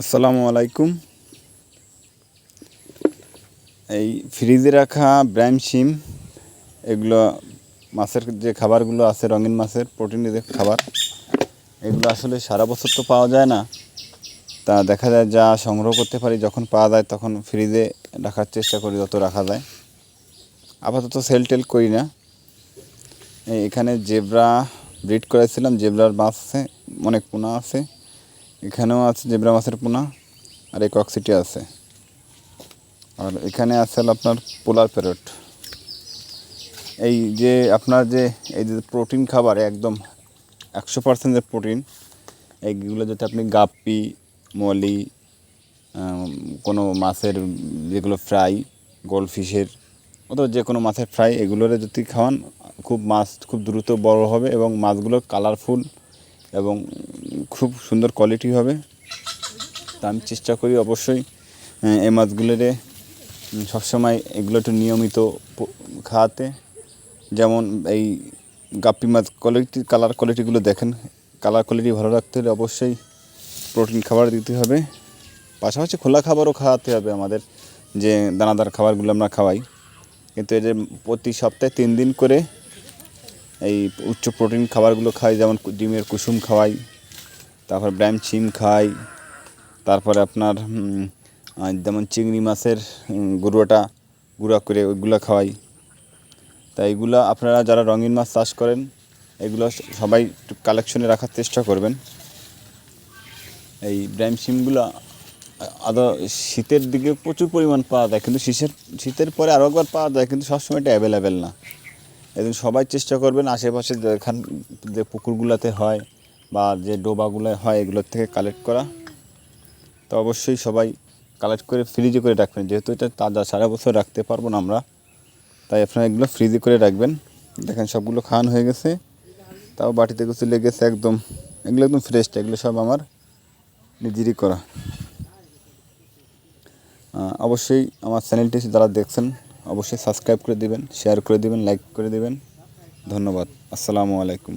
আসসালামু আলাইকুম। এই ফ্রিজে রাখা ব্রাইম শিম, এগুলো মাছের যে খাবারগুলো আছে, রঙিন মাছের প্রোটিনের যে খাবার, এগুলো আসলে সারা বছর তো পাওয়া যায় না। তা দেখা যায় যা সংগ্রহ করতে পারি, যখন পাওয়া যায় তখন ফ্রিজে রাখার চেষ্টা করি যত রাখা যায়। আপাতত সেল টেল করি না। এখানে জেব্রা ব্রিড করেছিলাম, জেব্রার মাছ আছে, অনেক পোনা আছে। এখানেও আছে জেব্রা মাছের পোনা, আর এই কক্সিটি আছে। আর এখানে আছে আপনার পোলার প্যারট। এই যে আপনার যে এই যে প্রোটিন খাবার, একদম 100% যে প্রোটিন, এইগুলো যাতে আপনি গাপ্পি, মলি, কোনো মাছের যেগুলো ফ্রাই, গোল্ড ফিশের অথবা যে কোনো মাছের ফ্রাই, এগুলোরে যদি খাওয়ান, মাছ খুব দ্রুত বড় হবে এবং মাছগুলো কালারফুল এবং খুব সুন্দর কোয়ালিটি হবে। তা আমি চেষ্টা করি অবশ্যই এই মাছগুলোরে সবসময় এগুলো একটু নিয়মিত খাওয়াতে। যেমন এই গাপ্পি মাছ কালার কোয়ালিটিগুলো দেখেন, কালার কোয়ালিটি ভালো রাখতে হলে অবশ্যই প্রোটিন খাবার দিতে হবে, পাশাপাশি খোলা খাবারও খাওয়াতে হবে। আমাদের যে দানাদার খাবারগুলো আমরা খাওয়াই, কিন্তু এই যে প্রতি সপ্তাহে 3 দিন করে এই উচ্চ প্রোটিন খাবারগুলো খাই, যেমন ডিমের কুসুম খাওয়াই, তারপর ব্রাইম শিম খাই, তারপরে আপনার যেমন চিংড়ি মাছের গুঁড়া করে ওইগুলো খাওয়াই। তাই এগুলো আপনারা যারা রঙিন মাছ চাষ করেন, এগুলো সবাই একটু কালেকশনে রাখার চেষ্টা করবেন। এই ব্রাইম শিমগুলো শীতের দিকে প্রচুর পরিমাণ পাওয়া যায়, কিন্তু শীতের পরে আরও একবার পাওয়া যায়, কিন্তু সবসময় এটা অ্যাভেলেবেল না। এদিন সবাই চেষ্টা করবেন আশেপাশে যে পুকুরগুলোতে হয় বা যে ডোবাগুলো হয়, এগুলোর থেকে কালেক্ট করা। তো অবশ্যই সবাই কালেক্ট করে ফ্রিজে করে রাখবেন, যেহেতু এটা তাজা, সারা বছর রাখতে পারবো না আমরা, তাই আপনারা এগুলো ফ্রিজে করে রাখবেন। দেখেন সবগুলো খাওয়ানো হয়ে গেছে, তাও বাটিতে কিছু লেগেছে একদম। এগুলো একদম ফ্রেশ, এগুলো সব আমার নিজেরই করা। অবশ্যই আমার চ্যানেলটি যারা দেখছেন অবশ্যই সাবস্ক্রাইব করে দিবেন, শেয়ার করে দিবেন, লাইক করে দিবেন। ধন্যবাদ। আসসালামু আলাইকুম।